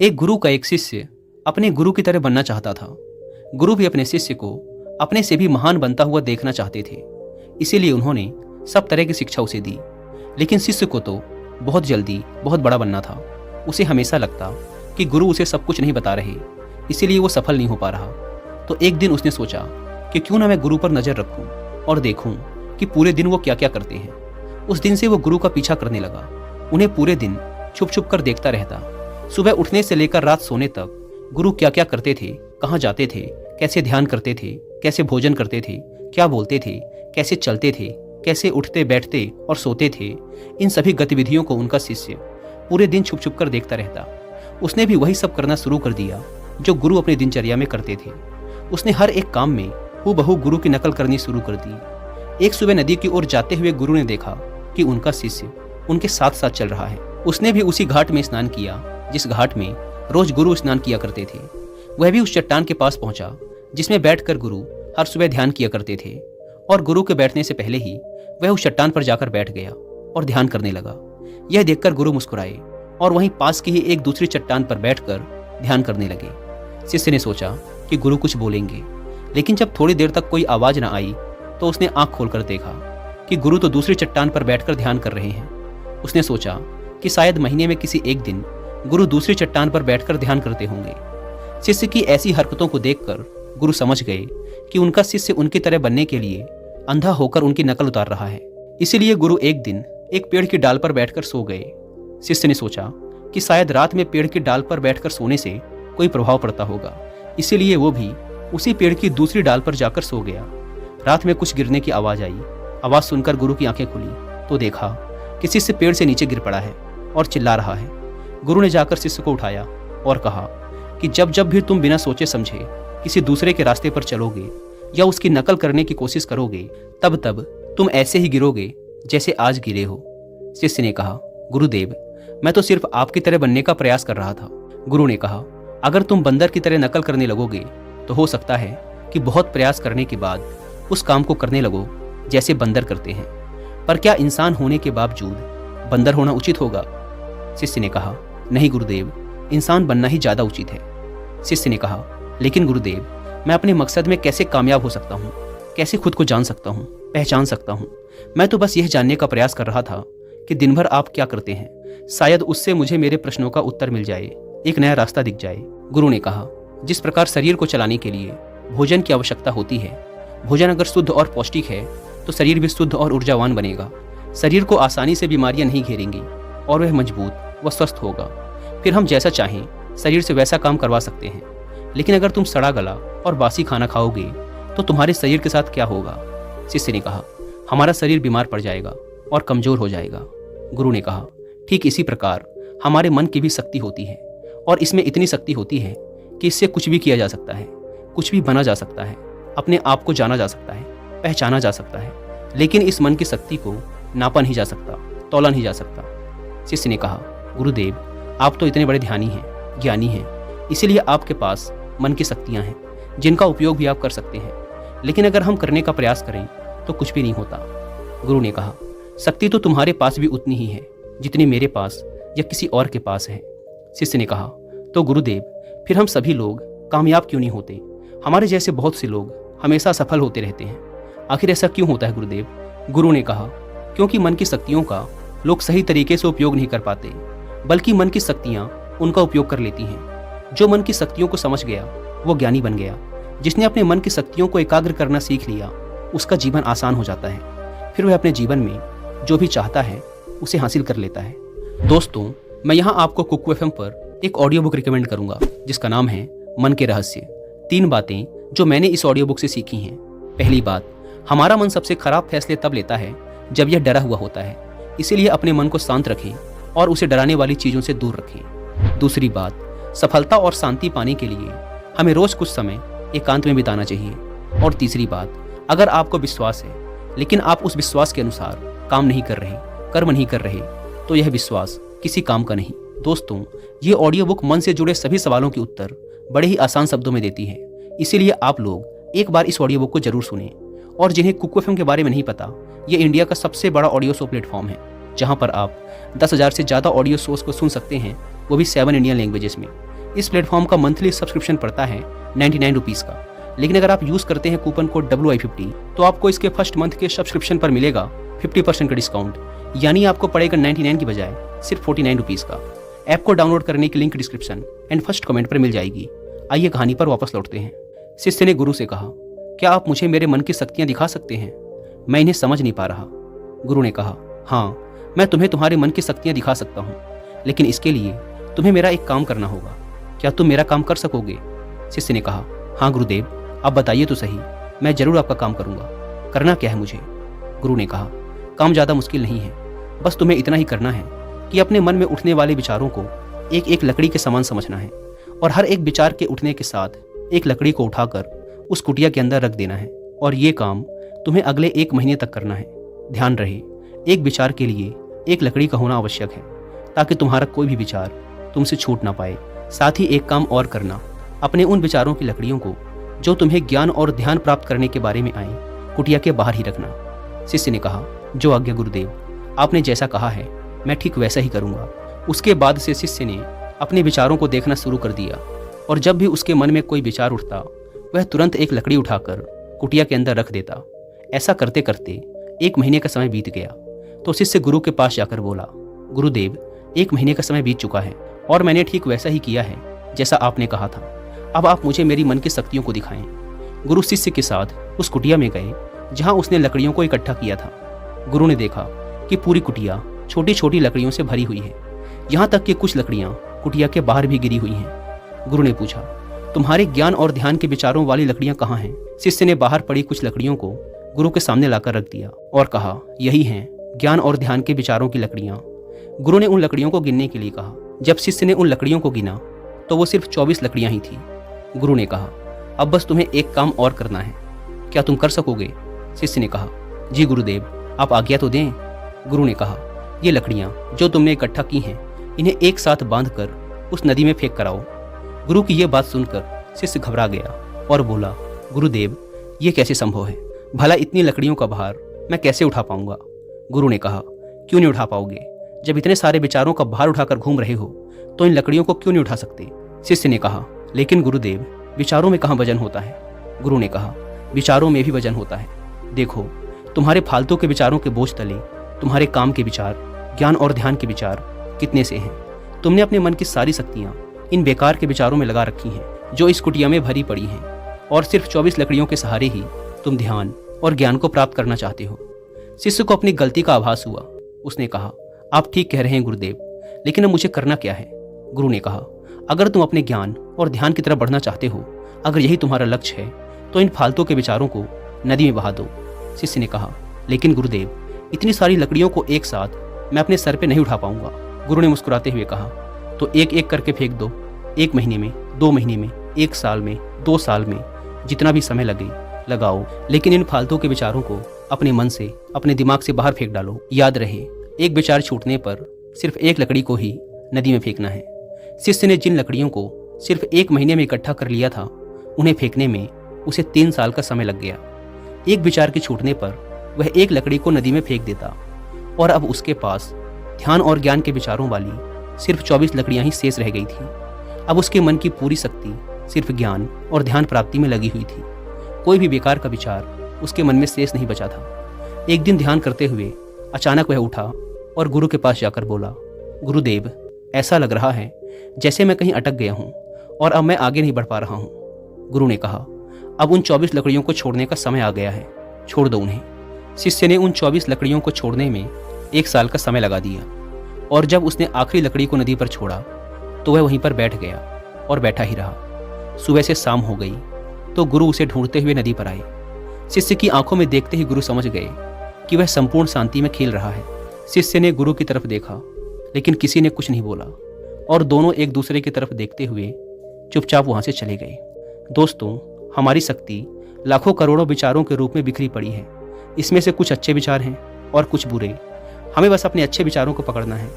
एक गुरु का एक शिष्य अपने गुरु की तरह बनना चाहता था। गुरु भी अपने शिष्य को अपने से भी महान बनता हुआ देखना चाहते थे, इसीलिए उन्होंने सब तरह की शिक्षा उसे दी। लेकिन शिष्य को तो बहुत जल्दी बहुत बड़ा बनना था। उसे हमेशा लगता कि गुरु उसे सब कुछ नहीं बता रहे, इसीलिए वो सफल नहीं हो पा रहा। तो एक दिन उसने सोचा कि क्यों ना मैं गुरु पर नज़र रखूं और देखूं कि पूरे दिन वो क्या क्या करते हैं। उस दिन से वो गुरु का पीछा करने लगा। उन्हें पूरे दिन छुप छुप कर देखता रहता। सुबह उठने से लेकर रात सोने तक गुरु क्या क्या करते थे, कहाँ जाते थे, कैसे ध्यान करते थे, कैसे भोजन करते थे, क्या बोलते थे, कैसे चलते थे, कैसे उठते बैठते और सोते थे, इन सभी गतिविधियों को उनका शिष्य पूरे दिन छुप छुप कर देखता रहता। उसने भी वही सब करना शुरू कर दिया जो गुरु अपनी दिनचर्या में करते थे। उसने हर एक काम में हूबहू गुरु की नकल करनी शुरू कर दी। एक सुबह नदी की ओर जाते हुए गुरु ने देखा कि उनका शिष्य उनके साथ साथ चल रहा है। उसने भी उसी घाट में स्नान किया जिस घाट में रोज गुरु स्नान किया करते थे। वह भी उस चट्टान के पास पहुंचा जिसमें बैठकर गुरु हर सुबह ध्यान किया करते थे, और गुरु के बैठने से पहले ही वह उस चट्टान पर जाकर बैठ गया और ध्यान करने लगा। यह देखकर गुरु मुस्कुराए और वहीं पास की ही एक दूसरी चट्टान पर बैठकर ध्यान करने लगे। शिष्य ने सोचा कि गुरु कुछ बोलेंगे, लेकिन जब थोड़ी देर तक कोई आवाज न आई तो उसने आंख खोलकर देखा कि गुरु तो दूसरी चट्टान पर बैठकर ध्यान कर रहे हैं। उसने सोचा कि शायद महीने में किसी एक दिन गुरु दूसरी चट्टान पर बैठकर ध्यान करते होंगे। शिष्य की ऐसी हरकतों को देखकर गुरु समझ गए कि उनका शिष्य उनकी तरह बनने के लिए अंधा होकर उनकी नकल उतार रहा है। इसीलिए गुरु एक दिन एक पेड़ की डाल पर बैठकर सो गए। शिष्य ने सोचा कि शायद रात में पेड़ की डाल पर बैठकर सोने से कोई प्रभाव पड़ता होगा, इसीलिए वो भी उसी पेड़ की दूसरी डाल पर जाकर सो गया। रात में कुछ गिरने की आवाज आई। आवाज सुनकर गुरु की आंखें खुली तो देखा कि शिष्य पेड़ से नीचे गिर पड़ा है और चिल्ला रहा है। गुरु ने जाकर शिष्य को उठाया और कहा कि जब जब भी तुम बिना सोचे समझे किसी दूसरे के रास्ते पर चलोगे या उसकी नकल करने की कोशिश करोगे, तब तब तुम ऐसे ही गिरोगे जैसे आज गिरे हो। शिष्य ने कहा, गुरुदेव, मैं तो सिर्फ आपकी तरह बनने का प्रयास कर रहा था। गुरु ने कहा, अगर तुम बंदर की तरह नकल करने लगोगे तो हो सकता है कि बहुत प्रयास करने के बाद उस काम को करने लगो जैसे बंदर करते हैं। पर क्या इंसान होने के बावजूद बंदर होना उचित होगा? शिष्य ने कहा, नहीं गुरुदेव, इंसान बनना ही ज्यादा उचित है। शिष्य ने कहा, लेकिन गुरुदेव, मैं अपने मकसद में कैसे कामयाब हो सकता हूँ? कैसे खुद को जान सकता हूँ, पहचान सकता हूँ? मैं तो बस यह जानने का प्रयास कर रहा था कि दिन भर आप क्या करते हैं। शायद उससे मुझे मेरे प्रश्नों का उत्तर मिल जाए, एक नया रास्ता दिख जाए। गुरु ने कहा, जिस प्रकार शरीर को चलाने के लिए भोजन की आवश्यकता होती है, भोजन अगर शुद्ध और पौष्टिक है तो शरीर भी शुद्ध और ऊर्जावान बनेगा। शरीर को आसानी से बीमारियां नहीं घेरेंगी और वह मजबूत व स्वस्थ होगा। फिर हम जैसा चाहें शरीर से वैसा काम करवा सकते हैं। लेकिन अगर तुम सड़ा गला और बासी खाना खाओगे तो तुम्हारे शरीर के साथ क्या होगा? शिष्य ने कहा, हमारा शरीर बीमार पड़ जाएगा और कमजोर हो जाएगा। गुरु ने कहा, ठीक इसी प्रकार हमारे मन की भी शक्ति होती है, और इसमें इतनी शक्ति होती है कि इससे कुछ भी किया जा सकता है, कुछ भी बना जा सकता है, अपने आप को जाना जा सकता है, पहचाना जा सकता है। लेकिन इस मन की शक्ति को नापा नहीं जा सकता, तौला नहीं जा सकता। शिष्य ने कहा, गुरुदेव, आप तो इतने बड़े ध्यानी हैं, ज्ञानी हैं, इसीलिए आपके पास मन की शक्तियां हैं जिनका उपयोग भी आप कर सकते हैं। लेकिन अगर हम करने का प्रयास करें तो कुछ भी नहीं होता। गुरु ने कहा, शक्ति तो तुम्हारे पास भी उतनी ही है जितनी मेरे पास या किसी और के पास है। शिष्य ने कहा, तो गुरुदेव, फिर हम सभी लोग कामयाब क्यों नहीं होते? हमारे जैसे बहुत से लोग हमेशा सफल होते रहते हैं। आखिर ऐसा क्यों होता है गुरुदेव? गुरु ने कहा, क्योंकि मन की शक्तियों का लोग सही तरीके से उपयोग नहीं कर पाते, बल्कि मन की शक्तियाँ उनका उपयोग कर लेती हैं। जो मन की शक्तियों को समझ गया वो ज्ञानी बन गया। जिसने अपने मन की शक्तियों को एकाग्र करना सीख लिया उसका जीवन आसान हो जाता है। फिर वह अपने जीवन में जो भी चाहता है उसे हासिल कर लेता है। दोस्तों, मैं यहाँ आपको कुकू एफएम पर एक ऑडियो बुक रिकमेंड करूंगा जिसका नाम है मन के रहस्य। 3 बातें जो मैंने इस ऑडियो बुक से सीखी हैं। पहली बात, हमारा मन सबसे खराब फैसले तब लेता है जब यह डरा हुआ होता है, इसीलिए अपने मन को शांत रखें और उसे डराने वाली चीज़ों से दूर रखें। दूसरी बात, सफलता और शांति पाने के लिए हमें रोज कुछ समय एकांत में बिताना चाहिए। और तीसरी बात, अगर आपको विश्वास है लेकिन आप उस विश्वास के अनुसार काम नहीं कर रहे, कर्म नहीं कर रहे, तो यह विश्वास किसी काम का नहीं। दोस्तों, ये ऑडियो बुक मन से जुड़े सभी सवालों के उत्तर बड़े ही आसान शब्दों में देती है, इसीलिए आप लोग एक बार इस ऑडियो बुक को जरूर सुनें। और जिन्हें कुकू एफएम के बारे में नहीं पता, ये इंडिया का सबसे बड़ा ऑडियो शो प्लेटफॉर्म है जहां पर आप 10,000 से ज़्यादा ऑडियो शोज को सुन सकते हैं, वो भी 7 इंडियन लैंग्वेजेस में। इस प्लेटफॉर्म का मंथली सब्सक्रिप्शन पड़ता है 99 रुपीज़ का, लेकिन अगर आप यूज़ करते हैं कूपन कोड WI50 तो आपको इसके फर्स्ट मंथ के सब्सक्रिप्शन पर मिलेगा 50% का डिस्काउंट, यानी आपको पड़ेगा 99 की बजाय सिर्फ 49 रुपीज़ का। ऐप को डाउनलोड करने की link description and first comment पर मिल जाएगी। आइए कहानी पर वापस लौटते हैं। शिष्य ने गुरु से कहा, क्या आप मुझे मेरे मन की शक्तियाँ दिखा सकते हैं? मैं इन्हें समझ नहीं पा रहा। गुरु ने कहा, हाँ, मैं तुम्हें तुम्हारे मन की शक्तियाँ दिखा सकता हूँ, लेकिन इसके लिए तुम्हें मेरा एक काम करना होगा। क्या तुम मेरा काम कर सकोगे? शिष्य ने कहा, हाँ गुरुदेव, आप बताइए तो सही, मैं जरूर आपका काम करूँगा। करना क्या है मुझे? गुरु ने कहा, काम ज़्यादा मुश्किल नहीं है, बस तुम्हें इतना ही करना है कि अपने मन में उठने वाले विचारों को एक एक लकड़ी के समान समझना है और हर एक विचार के उठने के साथ एक लकड़ी को उठाकर उस कुटिया के अंदर रख देना है। और ये काम तुम्हें अगले 1 महीने तक करना है। ध्यान रहे, एक विचार के लिए एक लकड़ी का होना आवश्यक है, ताकि तुम्हारा कोई भी विचार तुमसे छूट ना पाए। साथ ही एक काम और करना, अपने उन विचारों की लकड़ियों को जो तुम्हें ज्ञान और ध्यान प्राप्त करने के बारे में आए, कुटिया के बाहर ही रखना। शिष्य ने कहा, जो आज्ञा गुरुदेव, आपने जैसा कहा है मैं ठीक वैसा ही करूँगा। उसके बाद से शिष्य ने अपने विचारों को देखना शुरू कर दिया और जब भी उसके मन में कोई विचार उठता वह तुरंत एक लकड़ी उठाकर कुटिया के अंदर रख देता। ऐसा करते करते 1 महीने का समय बीत गया तो शिष्य गुरु के पास जाकर बोला, गुरुदेव, 1 महीने का समय बीत चुका है और मैंने ठीक वैसा ही किया है जैसा आपने कहा था। अब आप मुझे मेरी मन की शक्तियों को दिखाएं। गुरु शिष्य के साथ उस कुटिया में गए जहां उसने लकड़ियों को इकट्ठा किया था। गुरु ने देखा कि पूरी कुटिया छोटी छोटी लकड़ियों से भरी हुई है, यहाँ तक कि कुछ लकड़ियाँ कुटिया के बाहर भी गिरी हुई हैं। गुरु ने पूछा, तुम्हारे ज्ञान और ध्यान के विचारों वाली लकड़ियाँ कहाँ हैं? शिष्य ने बाहर पड़ी कुछ लकड़ियों को गुरु के सामने लाकर रख दिया और कहा, यही हैं ज्ञान और ध्यान के विचारों की लकड़ियाँ। गुरु ने उन लकड़ियों को गिनने के लिए कहा। जब शिष्य ने उन लकड़ियों को गिना तो वो सिर्फ 24 लकड़ियाँ ही थी। गुरु ने कहा, अब बस तुम्हें एक काम और करना है, क्या तुम कर सकोगे? शिष्य ने कहा, जी गुरुदेव, आप आज्ञा तो दें। गुरु ने कहा, ये लकड़ियाँ जो तुमने इकट्ठा की हैं, इन्हें एक साथ बांधकर उस नदी में फेंक कर आओ। गुरु की यह बात सुनकर शिष्य घबरा गया और बोला, गुरुदेव, ये कैसे संभव है? भला इतनी लकड़ियों का भार मैं कैसे उठा पाऊंगा? गुरु ने कहा, क्यों नहीं उठा पाओगे? जब इतने सारे विचारों का भार उठाकर घूम रहे हो तो इन लकड़ियों को क्यों नहीं उठा सकते? शिष्य ने कहा, लेकिन गुरुदेव, विचारों में कहाँ वजन होता है? गुरु ने कहा, विचारों में भी वजन होता है। देखो, तुम्हारे फालतू के विचारों के बोझ तले तुम्हारे काम के विचार, ज्ञान और ध्यान के विचार कितने से हैं? तुमने अपने मन की सारी शक्तियाँ इन बेकार के विचारों में लगा रखी हैं जो इस कुटिया में भरी पड़ी हैं, और सिर्फ 24 लकड़ियों के सहारे ही तुम ध्यान और ज्ञान को प्राप्त करना चाहते हो। शिष्य को अपनी गलती का आभास हुआ। उसने कहा, आप ठीक कह रहे हैं गुरुदेव, लेकिन अब मुझे करना क्या है? गुरु ने कहा, अगर तुम अपने ज्ञान और ध्यान की तरफ बढ़ना चाहते हो, अगर यही तुम्हारा लक्ष्य है, तो इन फालतू के विचारों को नदी में बहा दो। शिष्य ने कहा, लेकिन गुरुदेव, इतनी सारी लकड़ियों को एक साथ मैं अपने सर पे नहीं उठा पाऊंगा। गुरु ने मुस्कुराते हुए कहा, तो एक एक करके फेंक दो। 1 महीने में, 2 महीने में, 1 साल में, 2 साल में, जितना भी समय लगे लगाओ, लेकिन इन फालतू के विचारों को अपने मन से, अपने दिमाग से बाहर फेंक डालो। याद रहे, एक विचार छूटने पर सिर्फ एक लकड़ी को ही नदी में फेंकना है। शिष्य ने जिन लकड़ियों को सिर्फ 1 महीने में इकट्ठा कर लिया था, उन्हें फेंकने में उसे 3 साल का समय लग गया। एक विचार के छूटने पर वह एक लकड़ी को नदी में फेंक देता और अब उसके पास ध्यान और ज्ञान के विचारों वाली सिर्फ 24 लकड़ियां ही शेष रह गई थी। अब उसके मन की पूरी शक्ति सिर्फ ज्ञान और ध्यान प्राप्ति में लगी हुई थी। कोई भी बेकार का विचार उसके मन में शेष नहीं बचा था। एक दिन ध्यान करते हुए अचानक वह उठा और गुरु के पास जाकर बोला, गुरुदेव, ऐसा लग रहा है जैसे मैं कहीं अटक गया हूँ और अब मैं आगे नहीं बढ़ पा रहा हूँ। गुरु ने कहा, अब उन 24 लकड़ियों को छोड़ने का समय आ गया है, छोड़ दो उन्हें। शिष्य ने उन 24 लकड़ियों को छोड़ने में 1 साल का समय लगा दिया और जब उसने आखिरी लकड़ी को नदी पर छोड़ा तो वह वहीं पर बैठ गया और बैठा ही रहा। सुबह से शाम हो गई तो गुरु उसे ढूंढते हुए नदी पर आए। शिष्य की आंखों में देखते ही गुरु समझ गए कि वह संपूर्ण शांति में खेल रहा है। शिष्य ने गुरु की तरफ देखा, लेकिन किसी ने कुछ नहीं बोला और दोनों एक दूसरे की तरफ देखते हुए चुपचाप वहां से चले गए। दोस्तों, हमारी शक्ति लाखों करोड़ों विचारों के रूप में बिखरी पड़ी है। इसमें से कुछ अच्छे विचार हैं और कुछ बुरे। हमें बस अपने अच्छे विचारों को पकड़ना है